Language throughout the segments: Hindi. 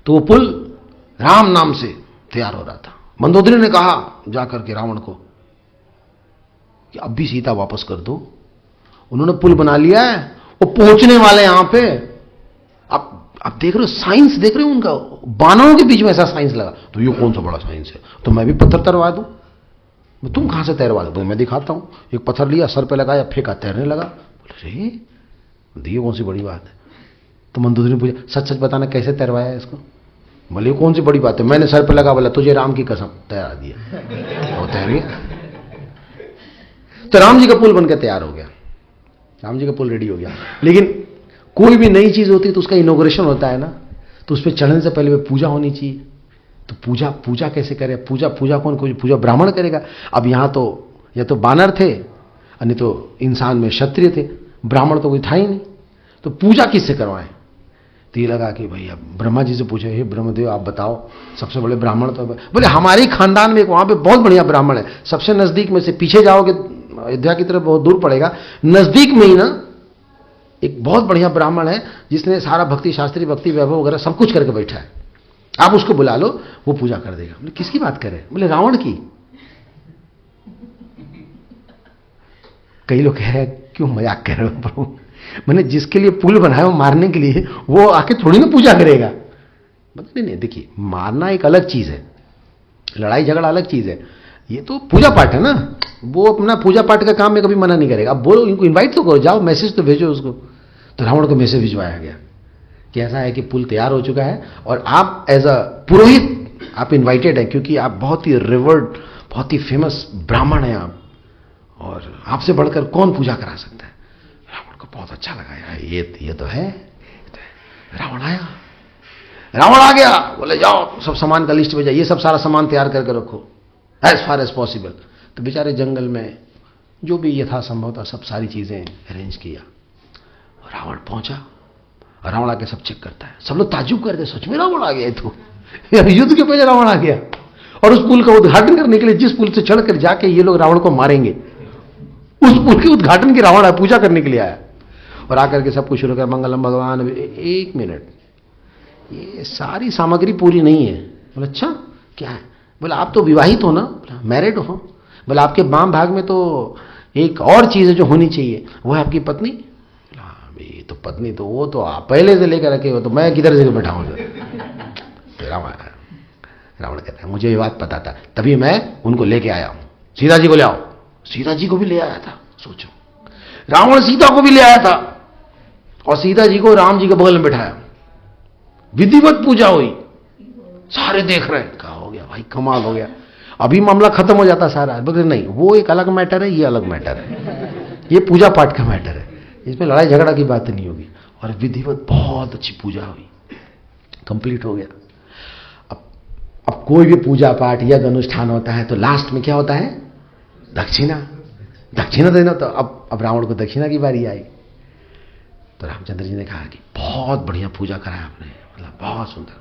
तो वो पुल राम नाम से तैयार हो रहा था। मंदोदरी ने कहा जाकर के रावण को कि अब भी सीता वापस कर दो। उन्होंने पुल बना लिया है, वो पहुंचने वाले यहां पे। अब देख रहे हो साइंस, देख रहे हो उनका, बानरों के बीच में ऐसा साइंस लगा। तो ये कौन सा बड़ा साइंस है, तो मैं भी पत्थर तैरवा दूं। तुम कहां से तैरवा दो, मैं दिखाता हूं। एक पत्थर लिया, सर पे लगाया, फेंका, तैरने लगा। बोले रे ये कौन सी बड़ी बात है। तो मंदोदरी ने पूछा सच सच बताना कैसे तैरवाया इसको। बोले ये कौन सी बड़ी बात है, मैंने सर पे लगा, बोला तुझे राम की कसम, तैरा दिया। वो तैर गया। तो राम जी का पुल बनकर तैयार हो गया, राम जी का पुल रेडी हो गया। लेकिन कोई भी नई चीज होती है तो उसका इनॉग्रेशन होता है ना, तो उस पर चढ़ने से पहले पूजा होनी चाहिए। तो पूजा कैसे करे, पूजा कौन, कोई पूजा ब्राह्मण करेगा। अब यहां तो या तो बानर थे, नहीं तो इंसान में क्षत्रिय थे, ब्राह्मण तो कोई था ही नहीं। तो पूजा किससे करवाएं। तो ये लगा कि भाई अब ब्रह्मा जी से पूछे, हे ब्रह्मदेव आप बताओ सबसे बड़े ब्राह्मण तो। बोले हमारे खानदान में वहां पे बहुत बढ़िया ब्राह्मण है, सबसे नजदीक में से, पीछे जाओगे अयोध्या की तरफ बहुत दूर पड़ेगा, नजदीक में ही ना एक बहुत बढ़िया ब्राह्मण है जिसने सारा भक्ति शास्त्री, भक्ति वैभव वगैरह सब कुछ करके बैठा है, आप उसको बुला लो, वो पूजा कर देगा। बोले किसकी बात करें। बोले रावण की। कई लोग कह रहे हैं क्यों मजाक कर रहे हो प्रभु, मैंने जिसके लिए पुल बनाया वो मारने के लिए, वो आके थोड़ी ना पूजा करेगा। नहीं, देखिए मारना एक अलग चीज है, लड़ाई झगड़ा अलग चीज है, ये तो पूजा पाठ है ना। वो अपना पूजा पाठ का काम में कभी मना नहीं करेगा। अब बोलो इनको इनवाइट तो करो, जाओ मैसेज तो भेजो उसको। तो रावण को मैसेज भिजवाया गया कि ऐसा है कि पुल तैयार हो चुका है और आप एज अ पुरोहित आप इनवाइटेड हैं, क्योंकि आप बहुत ही रिवर्ड, बहुत ही फेमस ब्राह्मण हैं आप, और आपसे बढ़कर कौन पूजा करा सकता है। रावण को बहुत अच्छा लगा यार, ये तो है। रावण आया, रावण आ गया, बोले जाओ सब सामान का लिस्ट भेजा, ये सब सारा सामान तैयार करके रखो एज फार एज पॉसिबल। तो बेचारे जंगल में जो भी यथासंभव था सब सारी चीजें अरेंज किया। रावण पहुंचा, रावण आके सब चेक करता है, सब लोग ताज्जुब करते, सच में रावण आ गया तो युद्ध के पहले रावण आ गया। और उस पुल का उद्घाटन करने के लिए जिस पुल से चढ़कर जाके ये लोग रावण को मारेंगे, उस पुल के उद्घाटन के रावण पूजा करने के लिए आया। और आकर के सब कुछ शुरू कर, मंगलम भगवान। एक मिनट, ये सारी सामग्री पूरी नहीं है। बोला अच्छा क्या है। बोला आप तो विवाहित हो ना, मैरिड हो। बोला आपके बाम भाग में तो एक और चीज है जो होनी चाहिए, वो है आपकी पत्नी। ये तो पत्नी तो वो तो आप पहले से लेकर रखे हो, तो मैं किधर से बैठाऊं। तो रावण कहता है मुझे ये बात पता था, तभी मैं उनको लेके आया हूं। सीता जी को ले आओ। सीता जी को भी ले आया था। सोचो, रावण सीता को भी ले आया था और सीता जी को राम जी के बगल में बैठाया, विधिवत पूजा हुई, सारे देख रहे हैं। कहा हो गया भाई, कमाल हो गया, अभी मामला खत्म हो जाता सारा। बोले नहीं, वो एक अलग मैटर है, ये अलग मैटर है, ये पूजा पाठ का मैटर है, इसमें लड़ाई झगड़ा की बात नहीं होगी। और विधिवत बहुत अच्छी पूजा हुई, कंप्लीट हो गया। अब कोई भी पूजा पाठ या अनुष्ठान होता है तो लास्ट में क्या होता है, दक्षिणा देना। तो अब रावण को दक्षिणा की बारी आई। तो रामचंद्र जी ने कहा कि बहुत बढ़िया पूजा कराया आपने, मतलब बहुत सुंदर।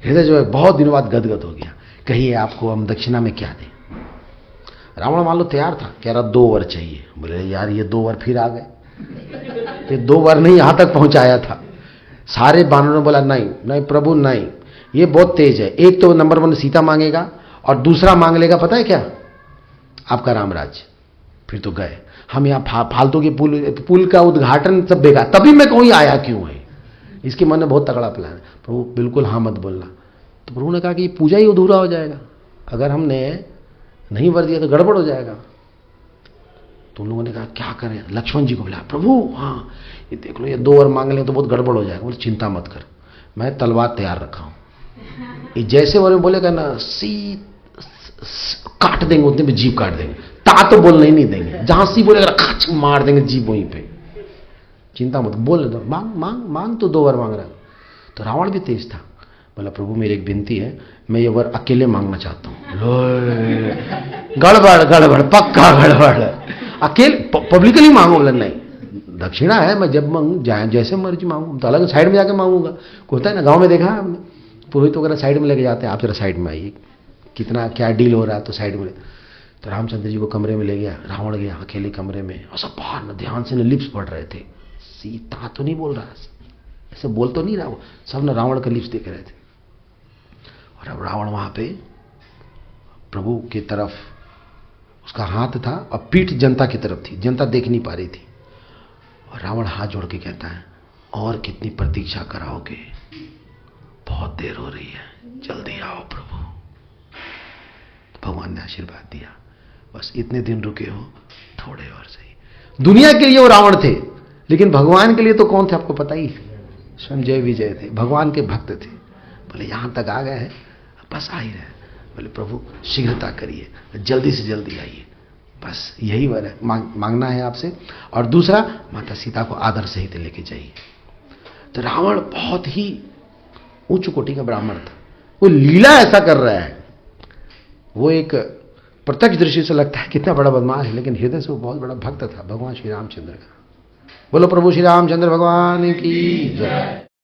हृदय जो है बहुत दिनों बाद गदगद हो गया। कहिए आपको हम दक्षिणा में क्या दें। रावण मान लो तैयार था, कह रहा 2 वर चाहिए। बोले यार ये 2 वर फिर आ गए, ये 2 वर नहीं यहां तक पहुंचाया था। सारे बानरों ने बोला नहीं प्रभु नहीं, ये बहुत तेज है। एक तो नंबर 1 सीता मांगेगा और दूसरा मांग लेगा पता है क्या, आपका रामराज्य। फिर तो गए हम यहां फालतू की पुल का उद्घाटन सब बेकार। तभी मैं कहूं आया क्यों है, इसके मन में बहुत तगड़ा प्लान है। प्रभु बिल्कुल हाँ मत बोलना। तो प्रभु ने कहा कि पूजा ही अधूरा हो जाएगा, अगर हमने नहीं वर दिया तो गड़बड़ हो जाएगा। तो उन लोगों ने कहा क्या करें। लक्ष्मण जी को बोला प्रभु हाँ ये देख लो, ये 2 वर मांग ले तो बहुत गड़बड़ हो जाएगा। बोले चिंता मत कर, मैं तलवार तैयार रखा हूं, ये जैसे वर में बोलेगा ना काट देंगे, उतने में जीभ काट देंगे, ता तो बोलने ही नहीं देंगे, जहां सी बोलेगा खच मार देंगे जीभ वहीं पे। चिंता मत, बोल दो, मांग तो 2 वर मांग रहा है। तो रावण भी तेज था, बोला प्रभु मेरी एक विनती है, मैं ये वर अकेले मांगना चाहता हूं। गड़बड़ पक्का गड़बड़, अकेले पब्लिकली मांगो। बोला नहीं, दक्षिणा है, मैं जब मांगू जैसे मर्जी मांगू, तो अलग साइड में जाके मांगूंगा। होता है ना गांव में, देखा है हमने, पुरोहित वगैरह साइड में लेके जाते हैं, आप जरा साइड में आइए, कितना क्या डील हो रहा है, तो साइड में। तो रामचंद्र जी को कमरे में ले गया, रावण गया अकेले कमरे में, और सब बाहर न ध्यान से न लिप्स पढ़ रहे थे, सीता तो नहीं बोल रहा, ऐसे बोल तो नहीं रहा वो, सब ने रावण का लिप्स देख रहे थे। और अब रावण वहां पे प्रभु की तरफ उसका हाथ था और पीठ जनता की तरफ थी, जनता देख नहीं पा रही थी। और रावण हाथ जोड़ के कहता है, और कितनी प्रतीक्षा कराओगे, बहुत देर हो रही है, जल्दी आओ प्रभु। तो भगवान ने आशीर्वाद दिया, बस इतने दिन रुके हो, थोड़े और सही। दुनिया के लिए वो रावण थे, लेकिन भगवान के लिए तो कौन थे आपको पता ही, स्वयं जय विजय थे, भगवान के भक्त थे। बोले यहां तक आ गए हैं, बस आ ही रहे। बोले प्रभु शीघ्रता करिए, जल्दी से जल्दी आइए, बस यही वर मांगना है आपसे। और दूसरा, माता सीता को आदर सहित लेके जाइए। तो रावण बहुत ही उच्च कोटि का ब्राह्मण था, वो लीला ऐसा कर रहा है, वो एक प्रत्यक्ष दृष्टि से लगता है कितना बड़ा बदमाश है, लेकिन हृदय से वो बहुत बड़ा भक्त था भगवान श्री रामचंद्र का। बोलो प्रभु श्री रामचंद्र भगवान की जय।